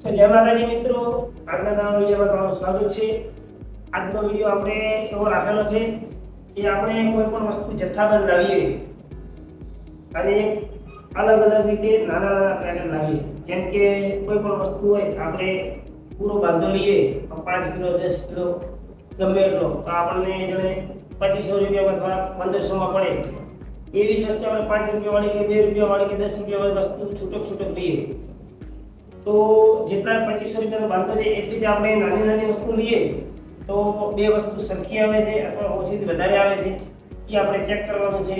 તો જય માતાજી મિત્રો, આજના નવા વિડીયોમાં તમારું સ્વાગત છે। આજનો વિડીયો આપણે એવો રાખેલો છે કે આપણે કોઈ પણ વસ્તુ જથ્થાબંધ લાવીએ અને અલગ અલગ રીતે નાના નાના પેકેટ લાવીએ। જેમ કે કોઈ પણ વસ્તુ હોય આપણે પૂરો બાંધો લઈએ 5 કિલો 10 કિલો ગમે એટલો, તો આપણને જણે 2500 રૂપિયા અથવા 1500 માં પડે। એવી જ વસ્તુ આપણે 5 રૂપિયા વાળી કે 2 રૂપિયા વાળી કે 10 રૂપિયા વાળી વસ્તુ છૂટક છૂટક લઈએ તો જેટલા 2500 રૂપિયાનો બાંધો છે એટલી જ આપણે નાની નાની વસ્તુ લઈએ તો બે વસ્તુ સરખી આવે છે અથવા ઓછીથી વધારે આવે છે એ આપણે ચેક કરવાનું છે।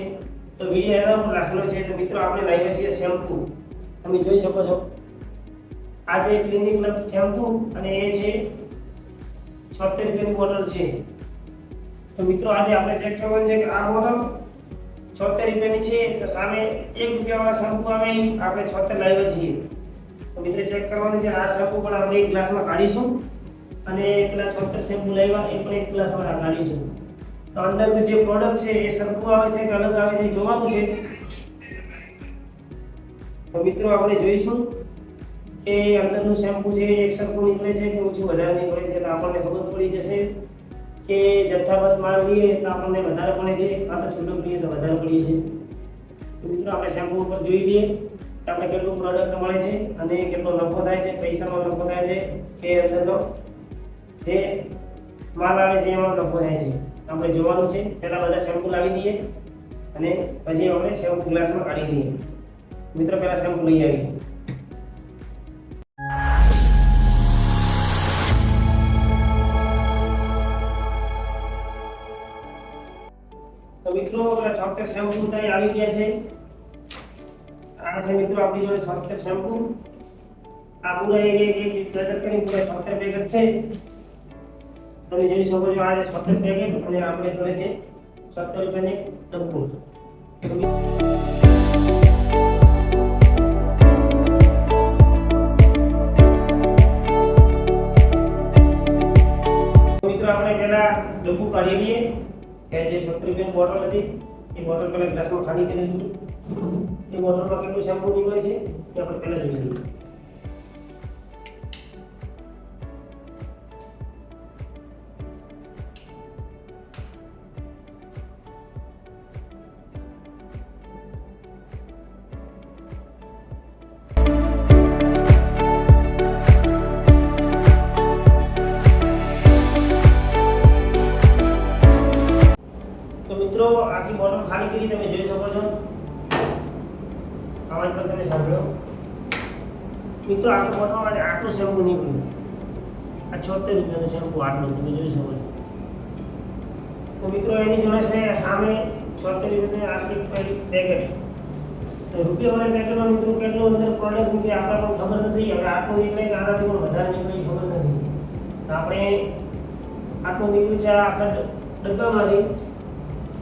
તો વિડીયો એના પર રાખેલો છે। તો મિત્રો આપણે લાવ્યા છીએ શેમ્પૂ, તમે જોઈ શકો છો આ છે ક્લિનિક પ્લસ શેમ્પૂ અને એ છે 76 રૂપિયાની બોટલ છે। તો મિત્રો આજે આપણે ચેક કરવાનું છે કે આ બોટલ 76 રૂપિયાની છે તો સામે 1 રૂપિયા વાળા શેમ્પૂ આવે આપણે 76 લાવ્યા છીએ। તો મિત્રો ચેક કરવાનું છે આ શેમ્પૂ પણ આપણે એક ગ્લાસમાં કાઢીશું અને પેલા 76 શેમ્પૂ લાવ્યા એ પણ એક ગ્લાસમાં કાઢીશું। તો અંદરનું જે પ્રોડક્ટ છે એ સરખું આવે છે કે અલગ આવે છે જોવાનું છે। તો મિત્રો આપણે જોઈશું કે અંદરનું શેમ્પૂ છે એક સરખું નીકળે છે કે ઓછું વધારે નીકળે છે તો આપણને ખબર પડી જશે કે જથ્થાબંધ માલ લઈએ તો આપણને વધારે પડે છે કાં તો છૂટક લઈએ તો વધારે પડીએ છે। તો મિત્રો આપણે શેમ્પૂ ઉપર જોઈ લઈએ કે આપણે કેટલું પ્રોડક્ટ મળે છે અને કેટલો નફો થાય છે, પૈસામાં નફો થાય છે કે અંદરનો જે માલ આવે છે એમાં નફો થાય છે। આપણે જોવાનું છે। પહેલા બધા શેમ્પૂ લાવી દઈએ અને પછી આપણે શેમ્પૂ ગ્લાસમાં કાઢી લઈએ। મિત્રો પહેલા શેમ્પૂ લઈ આવીએ। તો મિત્રો 76 શેમ્પૂ ત્યાં આવી ગયા છે। આ છે મિત્રો આપણી જોડે 76 શેમ્પૂ। આ પૂરા એક પેકેટ કરીને પૂરા 76 પેકેટ છે। તમે જોઈ શકો છો આ 76 પેકેટ અને આપણે જોડે છે 70 રૂપિયાની ડબ્બો। મિત્રો આપણે પહેલા ડબ્બુ કાઢી લઈએ કે જે 76 રૂપિયાની બોટલ હતી એ બોટલ પહેલા ગ્લાસમાં ખાલી કરી લઈએ। એ બોટલમાં કેટલું શેમ્પૂ નીકળે છે એ આપણે પહેલા જોઈ લઈએ। મિત્રો આખી બોટલ ખાલી કરી તમે જોઈ શકો છો, અવાજ પણ તમે સાંભળો। મિત્રો આખી બોટલમાં આટલું શેમ્પૂ નીકળ્યું, આ 76 રૂપિયાનું શેમ્પૂ આટલું તમે જોઈ શકો છો। તો મિત્રો એની જોડે છે સામે 76 રૂપિયાની આટલી પેકેટ। તો રૂપિયાવાળા પેકેટમાં મિત્રો કેટલું અંદર પ્રોડક્ટ નીકળે આપણે પણ ખબર નથી। હવે આટલું નીકળે કે આનાથી પણ વધારે નીકળે ખબર નથી। તો આપણે આટલું નીકળ્યું છે આખા ડબ્બામાંથી,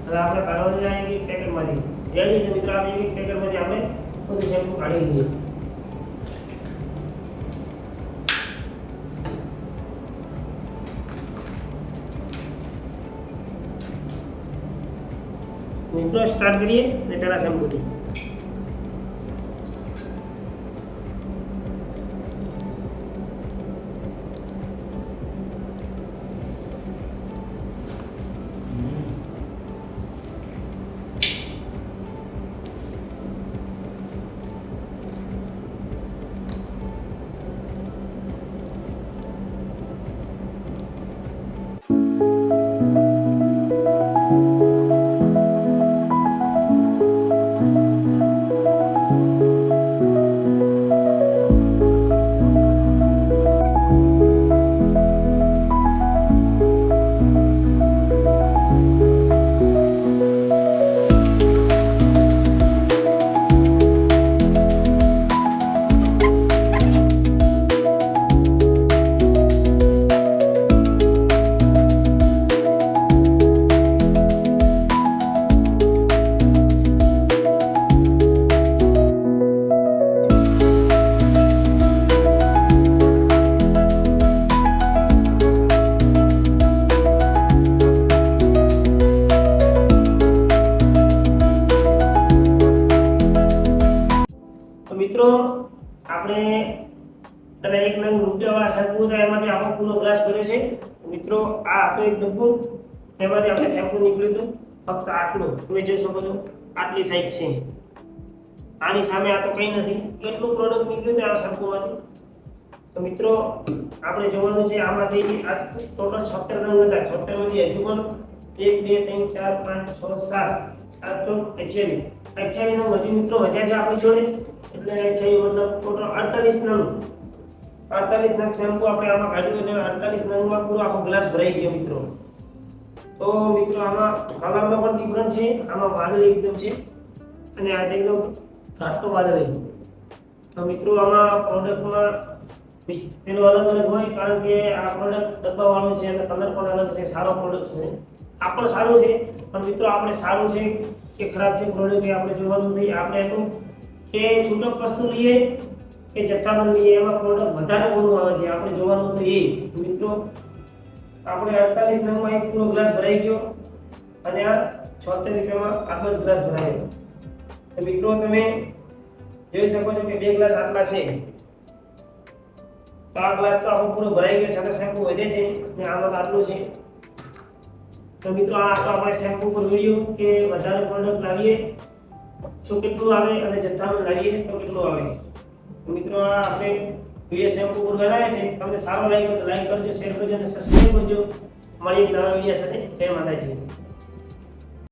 હવે આપણે કાઢવાનું છે એક પેકેટમાંથી રેડી। તો મિત્રો આપણે એક પેકેટમાંથી આપણે બધું શેમ્પૂ કાઢી લઈએ। મિત્રો સ્ટાર્ટ કરીએ અને પહેલા શેમ્પૂથી અને એક નંગ રૂપિયાવાળા શેમ્પુ હતા એમાંથી આખો પૂરો ગ્લાસ ભર્યો છે. મિત્રો આ હતો એક ડબ્બો, એમાંથી આપણે શેમ્પુ નીકળ્યું હતું ફક્ત આટલું. તમે જોઈ શકો છો આટલી સાઈઝ છે. આની સામે આ તો કંઈ નથી, કેટલું પ્રોડક્ટ નીકળ્યું છે આ શેમ્પુમાંથી. તો મિત્રો આપણે જોવાનું છે આમાંથી આ ટોટલ 76 નંગ હતા. 76 માંથી હજુ પણ 1 2 3 4 5 6 7 7 તો 28 નંગ હજુ મિત્રો વધ્યા છે આપણી જોડે. એટલે છે મતલબ ટોટલ 48 નંગ 48 નંગ શેમ્પુ આપણે આમાં કાઢ્યું અને 48 નંગમાં પૂરો આખો ગ્લાસ ભરાઈ ગયો મિત્રો. તો મિત્રો આમાં કલરનો પણ ડિફરન્સ છે. આમાં વાદળી એકદમ છે અને આ છે એકદમ ઘાટો વાદળી. તો મિત્રો આમાં પ્રોડક્ટમાં એનો અલગ અલગ હોય, કારણ કે આ પ્રોડક્ટ ડબ્બાવાળો છે અને કલર પણ અલગ છે. સારો પ્રોડક્ટ છે, આ પણ સારું છે. પણ મિત્રો આપણે સારું છે કે ખરાબ છે પ્રોડક્ટ એ આપણે જોવાનું નથી. આપણે તો કે છૂટક વસ્તુ લઈએ કે જથ્થાબંધ લઈએ એમાં પ્રોડક્ટ વધારે કોનું આવે છે આપણે જોવાનું તો એ. મિત્રો આપણે 48 નંગમાં એક પૂરો ગ્લાસ ભરાઈ ગયો અને આ 76 રૂપિયામાં આટલો જ ગ્લાસ ભરાયો. તો મિત્રો તમે જોઈ શકો છો કે 2 ગ્લાસ આટલા છે. તો આ ગ્લાસ તો આખો પૂરો ભરાઈ ગયો, છતાં શેમ્પુ વધે છે અને આમાં આટલું છે. તો મિત્રો આ તો આપણે શેમ્પુ પર વિડિયો કે વધારે પ્રોડક્ટ લાવીએ તો કેટલું આવે અને જથ્થામાં લાવીએ તો કેટલું આવે. તો મિત્રો આ આપણે વિડિયો શેમ્પુ પર બનાવ્યા છે. તમને સારો લાગ્યો તો લાઈક કરજો, શેર કરજો અને સબસ્ક્રાઇબ કરજો. મળીએ નવા વિડિયો સાથે. જય માતાજી.